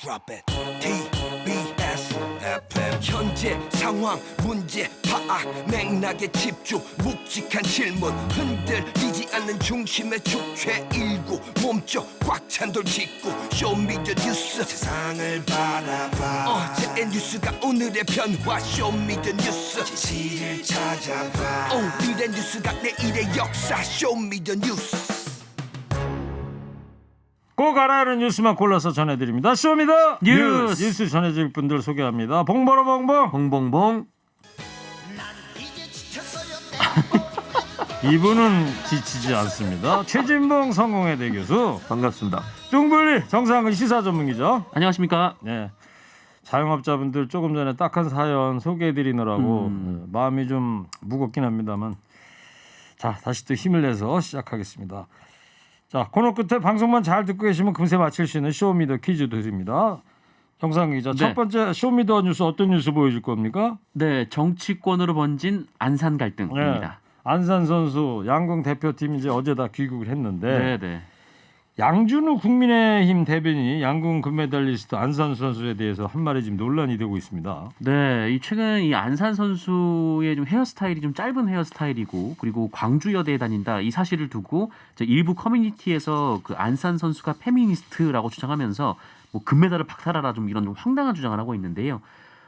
Drop it. TBS FM 현재 상황 문제 파악 맥락에 집중 묵직한 질문 흔들리지 않는 중심의 축제 일구 몸쪽 꽉 찬 돌직구 쇼미더 뉴스 세상을 바라봐 어제의 뉴스가 오늘의 변화 쇼미더 뉴스 진실을 찾아봐 오늘의 뉴스가 내일의 역사 쇼미더 뉴스 꼭 알아야 하는 뉴스만 골라서 전해드립니다. 쇼미더 뉴스 전해질 분들 소개합니다. 봉버러 봉봉 봉봉봉. 이분은 지치지 않습니다. 최진봉 성공회대 교수 반갑습니다. 뚱블리 정상근 시사 전문기자. 안녕하십니까? 네, 자영업자분들 조금 전에 딱한 사연 소개해드리느라고 마음이 좀 무겁긴 합니다만 자 다시 또 힘을 내서 시작하겠습니다. 자 코너 끝에 방송만 잘 듣고 계시면 금세 맞힐 수 있는 쇼미더 퀴즈 드립니다. 정상근 기자, 첫 번째 쇼미더 뉴스 어떤 뉴스 보여줄 겁니까? 네, 정치권으로 번진 안산 갈등입니다. 네, 안산 선수 양궁 대표팀이 이제 어제 다 귀국을 했는데 네. 양준우 국민의힘 대변인이 양궁 금메달리스트 안산 선수에 대해서 한 말이 지금 논란이 되고 있습니다. 네, 이 최근 이 안산 선수의 좀 헤어스타일이 좀 짧은 헤어스타일이고 그리고 광주여대에 다닌다 이 사실을 두고 일부 커뮤니티에서 그 안산 선수가 페미니스트라고 주장하면서 뭐 금메달을 박탈하라 좀 이런 좀 황당한 주장을 하고 있는데요.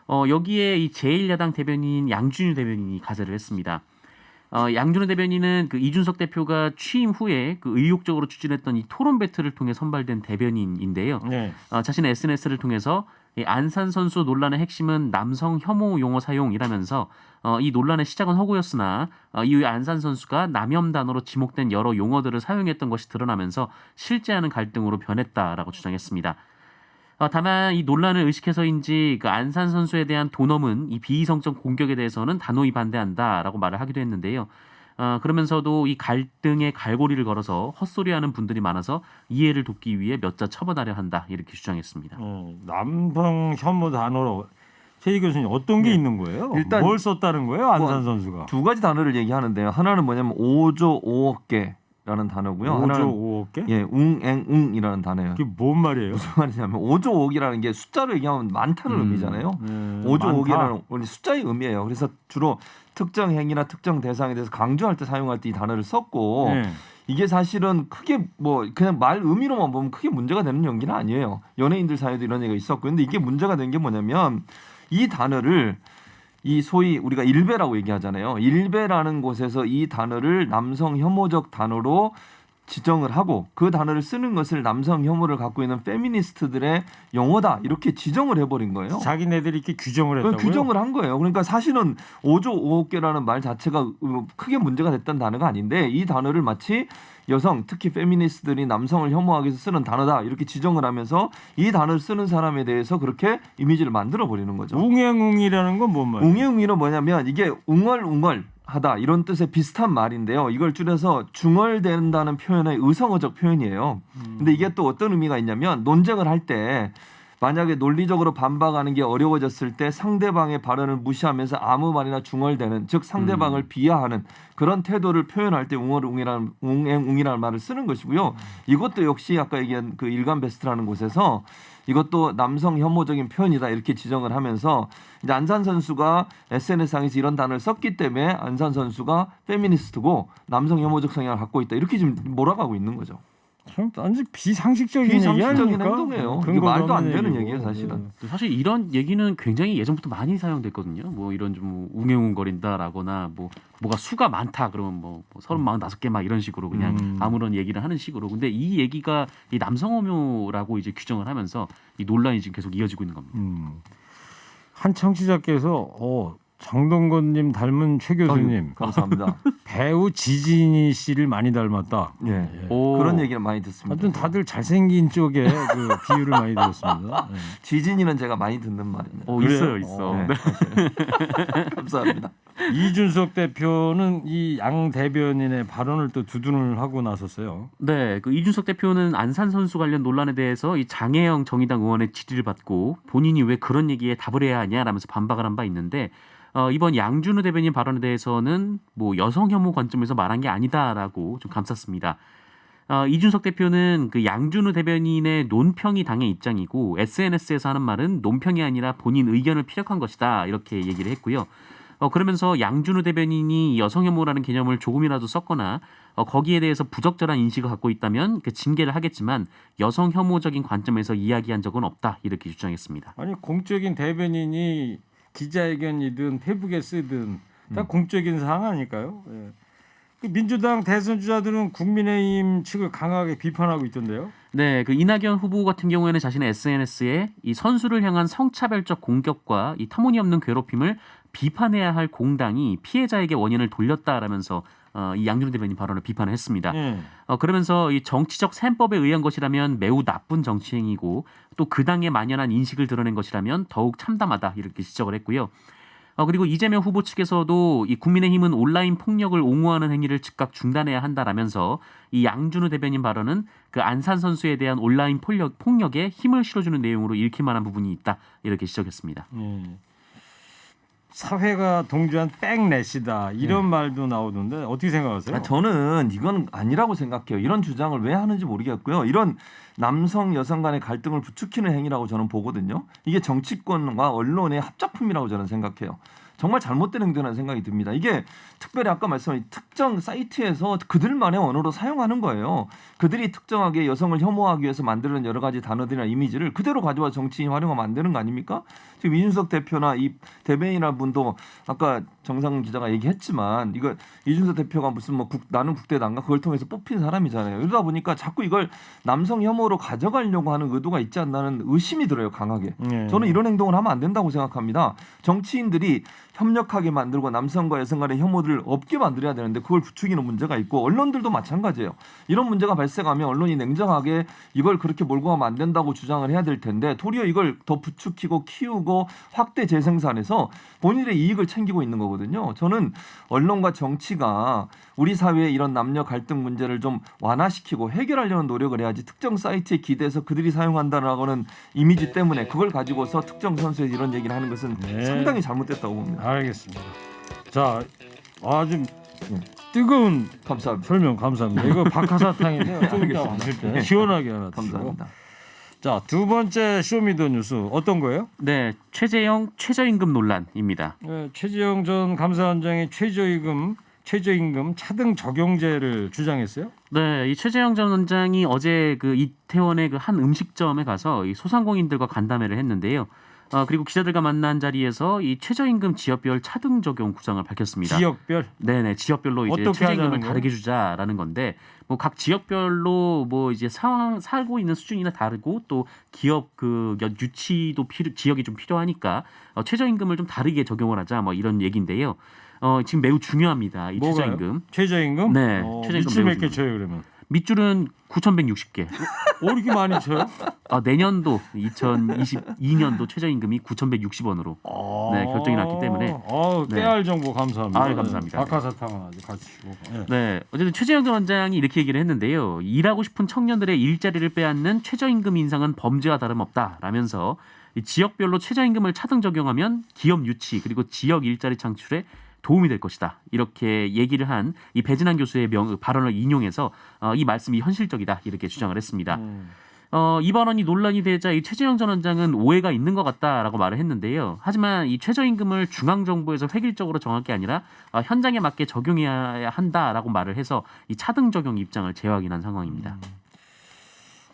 여기에 이 제1야당 대변인 양준우 대변인이 가세를 했습니다. 양준우 대변인은 그 이준석 대표가 취임 후에 그 의욕적으로 추진했던 이 토론 배틀을 통해 선발된 대변인인데요. 네. 자신의 SNS를 통해서 이 안산 선수 논란의 핵심은 남성 혐오 용어 사용이라면서 이 논란의 시작은 허구였으나 이후에 안산 선수가 남혐 단어로 지목된 여러 용어들을 사용했던 것이 드러나면서 실제하는 갈등으로 변했다라고 주장했습니다. 다만 이 논란을 의식해서인지 그 안산 선수에 대한 도넘은 이 비이성적 공격에 대해서는 단호히 반대한다라고 말을 하기도 했는데요. 그러면서도 이 갈등의 갈고리를 걸어서 헛소리하는 분들이 많아서 이해를 돕기 위해 몇 자 쳐보다려 한다 이렇게 주장했습니다. 남성 혐오 단어로 최희 교수님 어떤 게 있는 거예요? 일단 뭘 썼다는 거예요, 안산 선수가? 두 가지 단어를 얘기하는데요. 하나는 뭐냐면 5조 5억 개라는 단어고요. 5조 하나는 5억 개? 예, 웅앵웅이라는 단어예요. 그게 뭔 말이에요? 무슨 말이냐면 5조 5억이라는 게 숫자로 얘기하면 많다는 의미잖아요. 5조 많다. 5억이라는 숫자의 의미예요. 그래서 주로 특정 행위나 특정 대상에 대해서 강조할 때 사용할 때 이 단어를 썼고 네. 이게 사실은 크게 뭐 그냥 말 의미로만 보면 크게 문제가 되는 연기는 아니에요. 연예인들 사이에도 이런 얘기가 있었고, 근데 이게 문제가 된 게 뭐냐면 이 단어를 이 소위 우리가 일베라고 얘기하잖아요. 일베라는 곳에서 이 단어를 남성 혐오적 단어로 지정을 하고 그 단어를 쓰는 것을 남성 혐오를 갖고 있는 페미니스트들의 용어다 이렇게 지정을 해버린 거예요. 자기네들이 이렇게 규정을 했다고요? 규정을 한 거예요. 그러니까 사실은 5조 5억 개라는 말 자체가 크게 문제가 됐던 단어가 아닌데 이 단어를 마치 여성 특히 페미니스트들이 남성을 혐오하기 위해서 쓰는 단어다 이렇게 지정을 하면서 이 단어를 쓰는 사람에 대해서 그렇게 이미지를 만들어 버리는 거죠. 웅행웅이라는 건 뭔 말이에요? 웅행웅이는 뭐냐면 이게 웅얼웅얼 하다 이런 뜻의 비슷한 말인데요. 이걸 줄여서 중얼댄다는 표현의 의성어적 표현이에요. 근데 이게 또 어떤 의미가 있냐면 논쟁을 할 때 만약에 논리적으로 반박하는 게 어려워졌을 때 상대방의 발언을 무시하면서 아무 말이나 중얼대는 즉 상대방을 비하하는 그런 태도를 표현할 때 웅행웅이라는 말을 쓰는 것이고요. 이것도 역시 아까 얘기한 그 일간 베스트라는 곳에서 이것도 남성 혐오적인 표현이다 이렇게 지정을 하면서 이제 안산 선수가 SNS상에서 이런 단어를 썼기 때문에 안산 선수가 페미니스트고 남성 혐오적 성향을 갖고 있다 이렇게 지금 몰아가고 있는 거죠. 참 완전 비상식적인 얘기 비상식적인 아닙니까? 행동이에요. 이게 근거도 말도 안 없는 되는 얘기고. 얘기예요, 사실은. 사실 이런 얘기는 굉장히 예전부터 많이 사용됐거든요. 뭐 이런 좀 웅행웅거린다라거나 뭐가 수가 많다 그러면 뭐 35개 막 이런 식으로 그냥 아무런 얘기를 하는 식으로. 근데 이 얘기가 이 남성 혐오라고 이제 규정을 하면서 이 논란이 지금 계속 이어지고 있는 겁니다. 한 청취자께서 장동건님 닮은 최 교수님 감사합니다. 배우 지진이 씨를 많이 닮았다. 예. 오. 그런 얘기를 많이 듣습니다. 아무튼 다들 잘생긴 쪽에 그 비유를 많이 들었습니다. 네. 지진이는 제가 많이 듣는 말입니다. 있어요, 있어. 네. 감사합니다. 이준석 대표는 이 양 대변인의 발언을 또 두둔을 하고 나섰어요. 네, 그 이준석 대표는 안산 선수 관련 논란에 대해서 이 장혜영 정의당 의원의 질의를 받고 본인이 왜 그런 얘기에 답을 해야 하냐라면서 반박을 한 바 있는데 이번 양준우 대변인 발언에 대해서는 뭐 여성 혐오 관점에서 말한 게 아니다라고 좀 감쌌습니다. 이준석 대표는 그 양준우 대변인의 논평이 당의 입장이고 SNS에서 하는 말은 논평이 아니라 본인 의견을 피력한 것이다 이렇게 얘기를 했고요. 그러면서 양준우 대변인이 여성 혐오라는 개념을 조금이라도 썼거나 거기에 대해서 부적절한 인식을 갖고 있다면 그 징계를 하겠지만 여성 혐오적인 관점에서 이야기한 적은 없다 이렇게 주장했습니다. 아니 공적인 대변인이 기자회견이든 페북에 쓰든 다 공적인 사항 아닐까요? 예. 그 민주당 대선 주자들은 국민의힘 측을 강하게 비판하고 있던데요. 네, 그 이낙연 후보 같은 경우에는 자신의 SNS에 이 선수를 향한 성차별적 공격과 이 터무니없는 괴롭힘을 비판해야 할 공당이 피해자에게 원인을 돌렸다라면서 이 양준우 대변인 발언을 비판을 했습니다. 그러면서 이 정치적 셈법에 의한 것이라면 매우 나쁜 정치 행위고 또 그 당에 만연한 인식을 드러낸 것이라면 더욱 참담하다 이렇게 지적을 했고요. 그리고 이재명 후보 측에서도 이 국민의힘은 온라인 폭력을 옹호하는 행위를 즉각 중단해야 한다라면서 이 양준우 대변인 발언은 그 안산 선수에 대한 온라인 폭력에 힘을 실어주는 내용으로 읽힐 만한 부분이 있다 이렇게 지적했습니다. 사회가 동조한 백넷이다 이런 말도 나오던데 어떻게 생각하세요? 저는 이건 아니라고 생각해요. 이런 주장을 왜 하는지 모르겠고요. 이런 남성 여성 간의 갈등을 부추기는 행위라고 저는 보거든요. 이게 정치권과 언론의 합작품이라고 저는 생각해요. 정말 잘못된 행동이라는 생각이 듭니다. 이게 특별히 아까 말씀하신 특정 사이트에서 그들만의 언어로 사용하는 거예요. 그들이 특정하게 여성을 혐오하기 위해서 만드는 여러 가지 단어들이나 이미지를 그대로 가져와 정치인이 활용하면 안 되는 거 아닙니까? 지금 이준석 대표나 이 대변인이라는 분도 아까 정상근 기자가 얘기했지만 이거 이준석 대표가 무슨 뭐 나는 국대 난가 그걸 통해서 뽑힌 사람이잖아요. 이러다 보니까 자꾸 이걸 남성 혐오로 가져가려고 하는 의도가 있지 않나는 의심이 들어요. 강하게. 저는 이런 행동을 하면 안 된다고 생각합니다. 정치인들이 협력하게 만들고 남성과 여성 간의 혐오들을 없게 만들어야 되는데 그걸 부추기는 문제가 있고 언론들도 마찬가지예요. 이런 문제가 발생하면 언론이 냉정하게 이걸 그렇게 몰고 가면 안 된다고 주장을 해야 될 텐데 도리어 이걸 더 부추기고 키우고 확대 재생산해서 본인의 이익을 챙기고 있는 거거든요. 저는 언론과 정치가 우리 사회의 이런 남녀 갈등 문제를 좀 완화시키고 해결하려는 노력을 해야지 특정 사이트에 기대서 그들이 사용한다라고는 이미지 때문에 그걸 가지고서 특정 선수에 이런 얘기를 하는 것은 상당히 잘못됐다고 봅니다. 알겠습니다. 자, 아주 뜨거운 감사합니다. 설명 감사합니다. 이거 박하사탕인데요. 좀 이따 왔을 때 시원하게 하나 드시고. 감사합니다. 자, 두 번째 쇼미더뉴스 어떤 거예요? 네, 최재형 최저임금 논란입니다. 네, 최재형 전 감사원장이 최저임금 차등 적용제를 주장했어요. 네, 이 최재형 전 원장이 어제 그 이태원의 그 한 음식점에 가서 이 소상공인들과 간담회를 했는데요. 그리고 기자들과 만난 자리에서 이 최저임금 지역별 차등 적용 구상을 밝혔습니다. 지역별? 네네, 지역별로 이제 어떻게 최저임금을 하자는 거예요? 다르게 주자라는 건데, 뭐 각 지역별로 뭐 이제 살고 있는 수준이나 다르고 또 기업 그 유치도 지역이 좀 필요하니까 최저임금을 좀 다르게 적용을 하자 뭐 이런 얘기인데요. 지금 매우 중요합니다. 이 뭐가요? 최저임금. 최저임금? 네, 최저임금 밑줄 매우 몇 개 중요합니다. 쳐요 그러면? 밑줄은 9,160개. 이렇게 많이 쳐요? 내년도 2022년도 최저임금이 9,160원으로 네, 결정이 났기 때문에 네. 깨알 정보 감사합니다. 아유, 감사합니다. 박하사탕은 아직 같이 주고. 네. 네, 어쨌든 최재형 전 원장이 이렇게 얘기를 했는데요. 일하고 싶은 청년들의 일자리를 빼앗는 최저임금 인상은 범죄와 다름없다라면서 이 지역별로 최저임금을 차등 적용하면 기업 유치 그리고 지역 일자리 창출에 도움이 될 것이다. 이렇게 얘기를 한 이 배진환 교수의 발언을 인용해서 이 말씀이 현실적이다. 이렇게 주장을 했습니다. 이 발언이 논란이 되자 이 최재형 전 원장은 오해가 있는 것 같다라고 말을 했는데요. 하지만 이 최저임금을 중앙정부에서 획일적으로 정할 게 아니라 현장에 맞게 적용해야 한다라고 말을 해서 이 차등 적용 입장을 재확인한 상황입니다.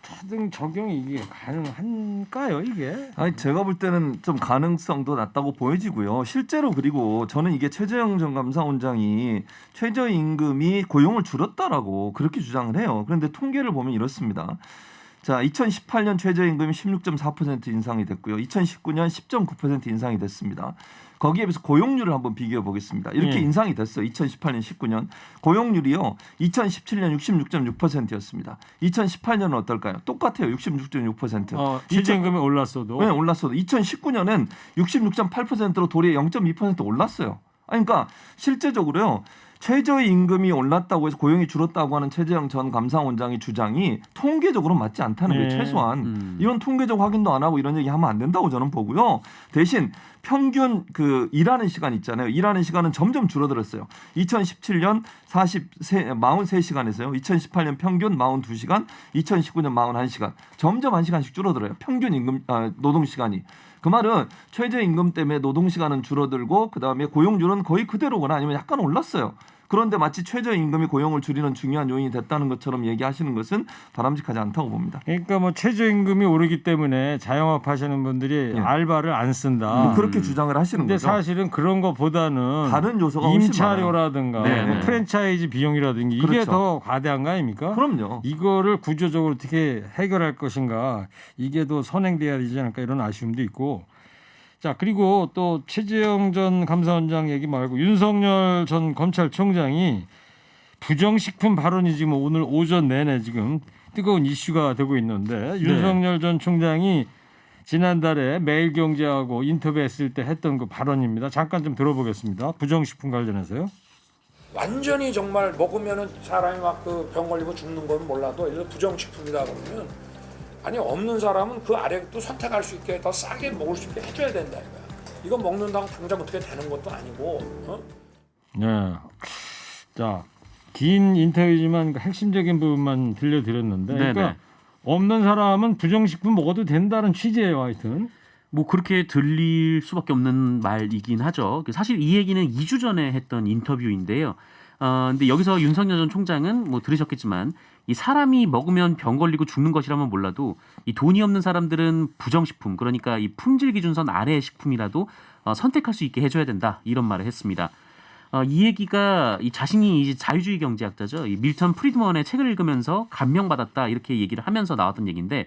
차등 적용이 이게 가능한가요 이게? 아니 제가 볼 때는 좀 가능성도 낮다고 보여지고요. 실제로 그리고 저는 이게 최재형 전 감사원장이 최저임금이 고용을 줄였다라고 그렇게 주장을 해요. 그런데 통계를 보면 이렇습니다. 자, 2018년 최저임금이 16.4% 인상이 됐고요. 2019년 10.9% 인상이 됐습니다. 거기에 비해서 고용률을 한번 비교해 보겠습니다. 이렇게 인상이 됐어요. 2018년, 19년. 고용률이요. 2017년 66.6%였습니다. 2018년은 어떨까요? 똑같아요. 66.6%. 최저임금이 올랐어도. 네, 올랐어도. 2019년은 66.8%로 도리어 0.2% 올랐어요. 아니, 그러니까 실제적으로요. 최저임금이 올랐다고 해서 고용이 줄었다고 하는 최재형 전 감사원장의 주장이 통계적으로 맞지 않다는 거예요. 네. 최소한 이런 통계적 확인도 안 하고 이런 얘기 하면 안 된다고 저는 보고요. 대신 평균 그 일하는 시간 있잖아요. 일하는 시간은 점점 줄어들었어요. 2017년 43시간에서요. 2018년 평균 42시간, 2019년 41시간. 점점 1시간씩 줄어들어요. 평균 임금 노동 시간이. 그 말은 최저임금 때문에 노동 시간은 줄어들고 그다음에 고용률은 거의 그대로거나 아니면 약간 올랐어요. 그런데 마치 최저임금이 고용을 줄이는 중요한 요인이 됐다는 것처럼 얘기하시는 것은 바람직하지 않다고 봅니다. 그러니까 뭐 최저임금이 오르기 때문에 자영업 하시는 분들이 예. 알바를 안 쓴다. 뭐 그렇게 주장을 하시는 근데 거죠. 사실은 그런 것보다는 다른 요소가 훨씬 임차료라든가 많아요. 뭐 네. 프랜차이즈 비용이라든가 이게 그렇죠. 더 과대한 거 아닙니까? 그럼요. 이거를 구조적으로 어떻게 해결할 것인가 이게 더 선행돼야 되지 않을까 이런 아쉬움도 있고. 자 그리고 또 최재형 전 감사원장 얘기 말고 윤석열 전 검찰총장이 부정식품 발언이 지금 오늘 오전 내내 지금 뜨거운 이슈가 되고 있는데 윤석열 전 총장이 지난달에 매일경제하고 인터뷰했을 때 했던 그 발언입니다. 잠깐 좀 들어보겠습니다. 부정식품 관련해서요. 완전히 정말 먹으면은 사람이 막 그 병 걸리고 죽는 건 몰라도 예를 들어 부정식품이다 그러면 아니 없는 사람은 그 아래 또 선택할 수 있게 더 싸게 먹을 수 있게 해줘야 된다 이거야. 이거 먹는다고 당장 어떻게 되는 것도 아니고. 네. 자, 긴 인터뷰지만 그 핵심적인 부분만 들려드렸는데, 그러니까 네네. 없는 사람은 부정식품 먹어도 된다는 취지예요, 하여튼. 뭐 그렇게 들릴 수밖에 없는 말이긴 하죠. 사실 이 얘기는 2주 전에 했던 인터뷰인데요. 근데 여기서 윤석열 전 총장은 뭐 들으셨겠지만 이 사람이 먹으면 병 걸리고 죽는 것이라면 몰라도 이 돈이 없는 사람들은 부정식품 그러니까 이 품질 기준선 아래의 식품이라도 선택할 수 있게 해줘야 된다 이런 말을 했습니다. 이 얘기가 이 자신이 이제 자유주의 경제학자죠. 이 밀턴 프리드먼의 책을 읽으면서 감명받았다 이렇게 얘기를 하면서 나왔던 얘기인데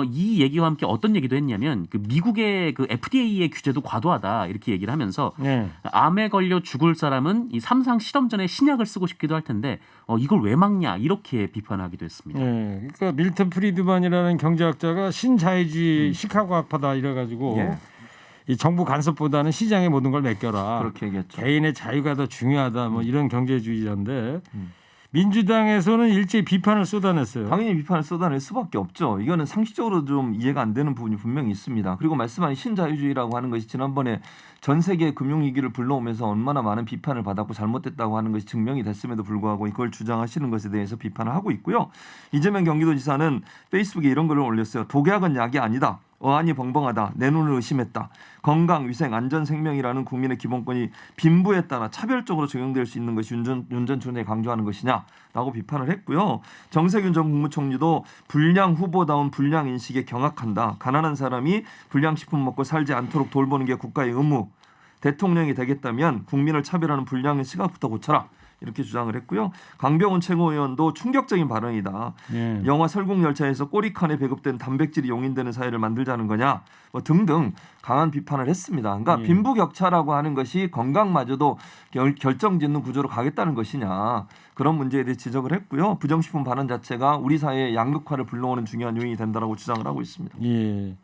이 얘기와 함께 어떤 얘기도 했냐면 그 미국의 그 FDA의 규제도 과도하다 이렇게 얘기를 하면서 네. 암에 걸려 죽을 사람은 이 삼상 실험 전에 신약을 쓰고 싶기도 할 텐데 이걸 왜 막냐 이렇게 비판하기도 했습니다. 네. 그러니까 밀턴 프리드만이라는 경제학자가 신자유주의 시카고 학파다 이래가지고 예. 이 정부 간섭보다는 시장의 모든 걸 맡겨라. 그렇게 얘기했죠. 개인의 자유가 더 중요하다. 뭐 이런 경제주의자인데 민주당에서는 일제히 비판을 쏟아냈어요. 당연히 비판을 쏟아낼 수밖에 없죠. 이거는 상식적으로 좀 이해가 안 되는 부분이 분명히 있습니다. 그리고 말씀하신 신자유주의라고 하는 것이 지난번에 전 세계 금융위기를 불러오면서 얼마나 많은 비판을 받았고 잘못됐다고 하는 것이 증명이 됐음에도 불구하고 이걸 주장하시는 것에 대해서 비판을 하고 있고요. 이재명 경기도지사는 페이스북에 이런 글을 올렸어요. 독약은 약이 아니다. 어안이 벙벙하다. 내 눈을 의심했다. 건강, 위생, 안전, 생명이라는 국민의 기본권이 빈부에 따라 차별적으로 적용될 수 있는 것이 윤 전 총장이 강조하는 것이냐라고 비판을 했고요. 정세균 전 국무총리도 불량 후보다운 불량 인식에 경악한다. 가난한 사람이 불량식품 먹고 살지 않도록 돌보는 게 국가의 의무. 대통령이 되겠다면 국민을 차별하는 불량의 시각부터 고쳐라. 이렇게 주장을 했고요. 강병훈 최고위원도 충격적인 발언이다. 네. 영화 설국열차에서 꼬리칸에 배급된 단백질이 용인되는 사회를 만들자는 거냐 뭐 등등 강한 비판을 했습니다. 그러니까 빈부격차라고 하는 것이 건강마저도 결정짓는 구조로 가겠다는 것이냐 그런 문제에 대해 지적을 했고요. 부정식품 발언 자체가 우리 사회의 양극화를 불러오는 중요한 요인이 된다라고 주장을 하고 있습니다. 예.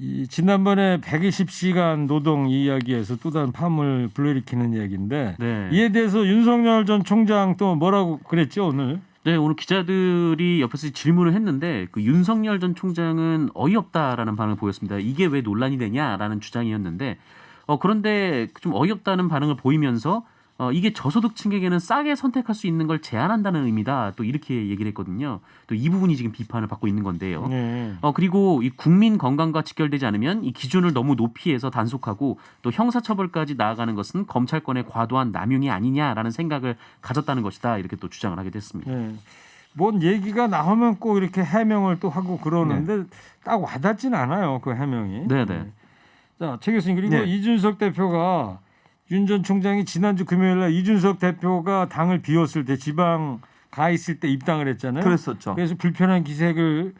이 지난번에 120시간 노동 이야기에서 또 다른 파문을 불러일으키는 이야기인데 네. 이에 대해서 윤석열 전 총장 또 뭐라고 그랬죠 오늘? 네, 오늘 기자들이 옆에서 질문을 했는데 그 윤석열 전 총장은 어이없다라는 반응을 보였습니다. 이게 왜 논란이 되냐라는 주장이었는데 그런데 좀 어이없다는 반응을 보이면서 이게 저소득층에게는 싸게 선택할 수 있는 걸 제한한다는 의미다. 또 이렇게 얘기를 했거든요. 또 이 부분이 지금 비판을 받고 있는 건데요. 네. 그리고 이 국민 건강과 직결되지 않으면 이 기준을 너무 높이 해서 단속하고 또 형사처벌까지 나아가는 것은 검찰권의 과도한 남용이 아니냐라는 생각을 가졌다는 것이다. 이렇게 또 주장을 하게 됐습니다. 네. 뭔 얘기가 나오면 꼭 이렇게 해명을 또 하고 그러는데 딱 와닿지는 않아요. 그 해명이. 네네. 자, 최 교수님 그리고 네. 이준석 대표가 윤 전 총장이 지난주 금요일날 이준석 대표가 당을 비웠을 때 지방 가 있을 때 입당을 했잖아요. 그랬었죠. 그래서 불편한 기색을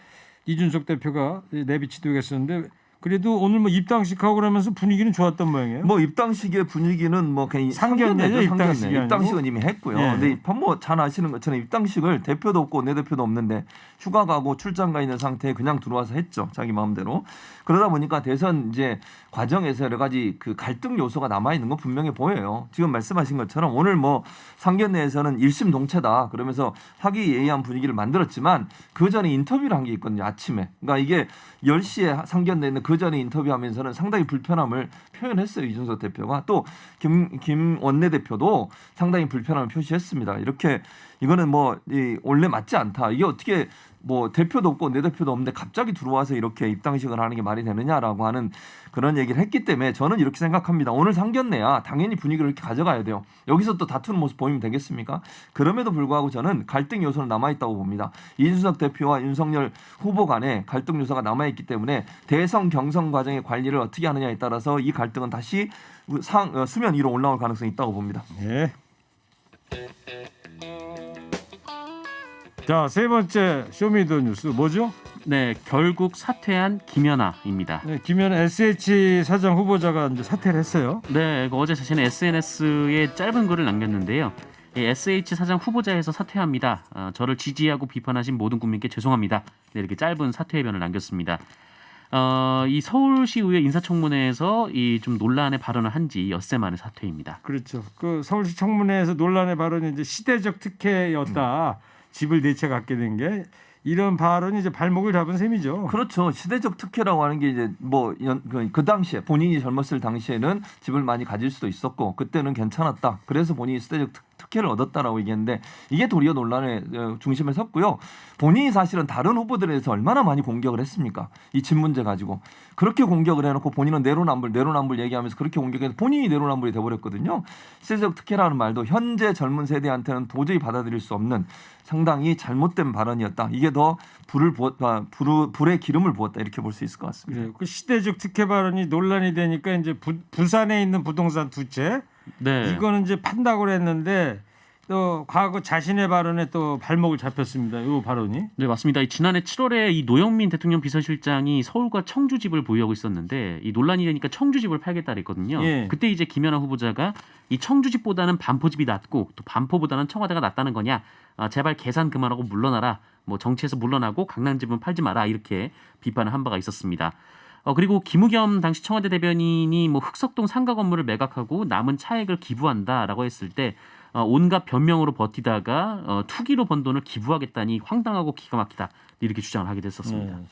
이준석 대표가 내비치도록 했었는데 그래도 오늘 뭐 입당식하고 그러면서 분위기는 좋았던 모양이에요. 뭐 입당식의 분위기는 뭐 그냥 상견례죠, 입당식이 아니고. 입당식은 이미 했고요. 예. 근데 뭐 잘 아시는 것처럼 입당식을 대표도 없고 원내대표도 없는데 휴가 가고 출장 가 있는 상태에 그냥 들어와서 했죠. 자기 마음대로. 그러다 보니까 대선 이제 과정에서 여러 가지 그 갈등 요소가 남아 있는 건 분명히 보여요. 지금 말씀하신 것처럼 오늘 뭐 상견례에서는 일심 동체다 그러면서 화기애애한 분위기를 만들었지만 그 전에 인터뷰를 한 게 있거든요. 아침에. 그러니까 이게 10시에 상견례는 그 전에 인터뷰하면서는 상당히 불편함을 표현했어요. 이준석 대표가 또 김 원내대표도 상당히 불편함을 표시했습니다. 이렇게 이거는 뭐 원래 맞지 않다. 이게 어떻게 뭐 대표도 없고 내 대표도 없는데 갑자기 들어와서 이렇게 입당식을 하는 게 말이 되느냐라고 하는 그런 얘기를 했기 때문에 저는 이렇게 생각합니다. 오늘 상견례야 당연히 분위기를 이렇게 가져가야 돼요. 여기서 또 다투는 모습 보이면 되겠습니까? 그럼에도 불구하고 저는 갈등 요소는 남아있다고 봅니다. 이준석 대표와 윤석열 후보 간에 갈등 요소가 남아있기 때문에 대선 경선 과정의 관리를 어떻게 하느냐에 따라서 이 갈등은 다시 수면 위로 올라올 가능성이 있다고 봅니다. 예. 자, 세 번째 쇼미더뉴스 뭐죠? 네, 결국 사퇴한 김연아입니다. 네, 김연아 SH 사장 후보자가 이제 사퇴를 했어요. 네, 어제 자신의 SNS에 짧은 글을 남겼는데요. SH 사장 후보자에서 사퇴합니다. 저를 지지하고 비판하신 모든 국민께 죄송합니다. 네, 이렇게 짧은 사퇴의변을 남겼습니다. 이 서울시의회 인사청문회에서 이 좀 논란의 발언을 한 지 엿새 만에 사퇴입니다. 그렇죠. 그 서울시 청문회에서 논란의 발언이 이제 시대적 특혜였다. 집을 네 채 갖게 된 게 이런 발언이 이제 발목을 잡은 셈이죠. 그렇죠. 시대적 특혜라고 하는 게 이제 뭐 그 당시에 본인이 젊었을 당시에는 집을 많이 가질 수도 있었고 그때는 괜찮았다. 그래서 본인이 시대적 특혜를 얻었다라고 얘기했는데 이게 도리어 논란의 중심에 섰고요. 본인이 사실은 다른 후보들에 대해서 얼마나 많이 공격을 했습니까? 이 집 문제 가지고 그렇게 공격을 해놓고 본인은 내로남불 얘기하면서 그렇게 공격해서 본인이 내로남불이 돼버렸거든요. 시대적 특혜라는 말도 현재 젊은 세대한테는 도저히 받아들일 수 없는 상당히 잘못된 발언이었다. 이게 더 불에 기름을 부었다 이렇게 볼 수 있을 것 같습니다. 그래요. 그 시대적 특혜 발언이 논란이 되니까 이제 부산에 있는 부동산 두 채 네. 이거는 이제 판다고 했는데 또 과거 자신의 발언에 또 발목을 잡혔습니다. 이 발언이. 네, 맞습니다. 지난해 7월에 이 노영민 대통령 비서실장이 서울과 청주 집을 보유하고 있었는데 이 논란이 되니까 청주 집을 팔겠다 그랬거든요. 예. 그때 이제 김연아 후보자가 이 청주 집보다는 반포집이 낫고 또 반포보다는 청와대가 낫다는 거냐? 제발 계산 그만하고 물러나라. 뭐 정치에서 물러나고 강남집은 팔지 마라. 이렇게 비판을 한 바가 있었습니다. 그리고 김우겸 당시 청와대 대변인이 뭐 흑석동 상가 건물을 매각하고 남은 차액을 기부한다라고 했을 때 온갖 변명으로 버티다가 투기로 번 돈을 기부하겠다니 황당하고 기가 막히다 이렇게 주장을 하게 됐었습니다. 네.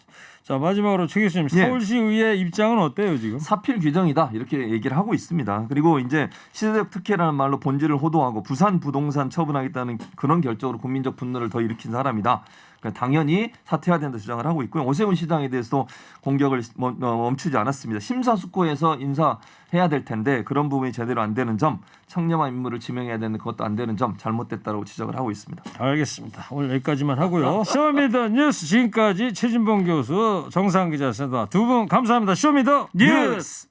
자, 마지막으로 최 교수님 예. 서울시의회 입장은 어때요 지금? 사필 규정이다 이렇게 얘기를 하고 있습니다. 그리고 이제 시대적 특혜라는 말로 본질을 호도하고 부산 부동산 처분하겠다는 그런 결정으로 국민적 분노를 더 일으킨 사람이다. 그러니까 당연히 사퇴해야 된다 주장을 하고 있고요. 오세훈 시장에 대해서도 공격을 멈추지 않았습니다. 심사숙고해서 인사해야 될 텐데 그런 부분이 제대로 안 되는 점, 청렴한 인물을 지명해야 되는 그것도 안 되는 점 잘못됐다고 지적을 하고 있습니다. 알겠습니다. 오늘 여기까지만 하고요. 쇼미더뉴스 지금까지 최진봉 교수, 정상 기자였습니다. 두 분 감사합니다. 쇼미더뉴스.